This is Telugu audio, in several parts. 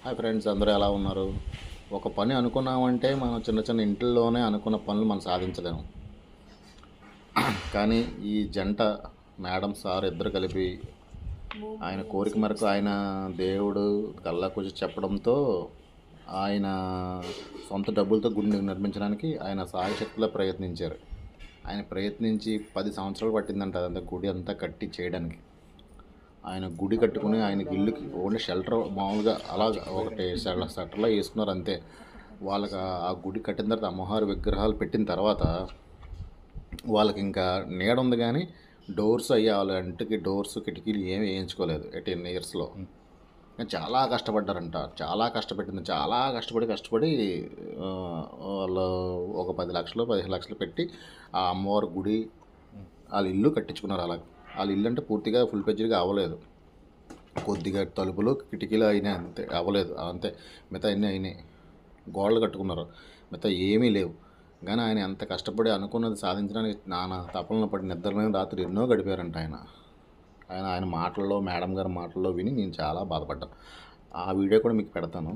హాయ్ ఫ్రెండ్స్, అందరూ ఎలా ఉన్నారు? ఒక పని అనుకున్నామంటే మనం చిన్న చిన్న ఇంట్లోనే అనుకున్న పనులు మనం సాధించలేము. కానీ ఈ జంట మేడం సార్ ఇద్దరు కలిపి ఆయన కోరిక మేరకు ఆయన దేవుడు కల్లాకూచి చెప్పడంతో ఆయన సొంత డబ్బులతో గుడిని నిర్మించడానికి ఆయన సాయశక్తిలో ప్రయత్నించారు. ఆయన ప్రయత్నించి 10 సంవత్సరాలు పట్టిందంట అదంతా గుడి అంతా కట్టి చేయడానికి. ఆయన గుడి కట్టుకుని ఆయనకి ఇల్లుకి ఓన్లీ షెల్టర్ మామూలుగా అలా ఒకటి షట్టర్లో వేసుకున్నారు అంతే. వాళ్ళకి ఆ గుడి కట్టిన తర్వాత అమ్మవారి విగ్రహాలు పెట్టిన తర్వాత వాళ్ళకి ఇంకా నీడ ఉంది, కానీ డోర్స్ అయ్యి వాళ్ళ ఇంటికి డోర్స్ కిటికీలు ఏమి వేయించుకోలేదు 10 ఇయర్స్లో. చాలా కష్టపడ్డారంట, చాలా కష్టపెట్టింది, చాలా కష్టపడి వాళ్ళు ఒక 10 లక్షలు 15 లక్షలు పెట్టి ఆ అమ్మవారి గుడి వాళ్ళ ఇల్లు కట్టించుకున్నారు. అలా వాళ్ళ ఇల్లు అంటే పూర్తిగా ఫుల్ పేజ్గా అవ్వలేదు, కొద్దిగా తలుపులు కిటికీలు అయినాయి అంతే, అవ్వలేదు అంతే. మిగతా అన్నీ అయినాయి, గోడలు కట్టుకున్నారు, మిగతా ఏమీ లేవు. కానీ ఆయన ఎంత కష్టపడి అనుకున్నది సాధించడానికి నానా తపనలు పడి నిద్రలేని రాత్రి ఎన్నో గడిపారంట. ఆయన మాటల్లో, మేడం గారి మాటల్లో విని నేను చాలా బాధపడ్డాను. ఆ వీడియో కూడా మీకు పెడతాను.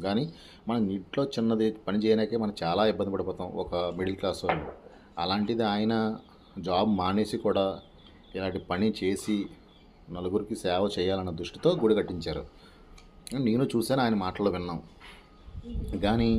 కానీ మనం ఇంట్లో చిన్నది పని చేయడానికే మనం చాలా ఇబ్బంది పడిపోతాం, ఒక మిడిల్ క్లాస్ వాళ్ళు. అలాంటిది ఆయన జాబ్ మానేసి కూడా ఇలాంటి పని చేసి నలుగురికి సేవ చేయాలన్న దృష్టితో గుడి కట్టించారు. నేను చూశాను, ఆయన మాటల్లో విన్నాం. కానీ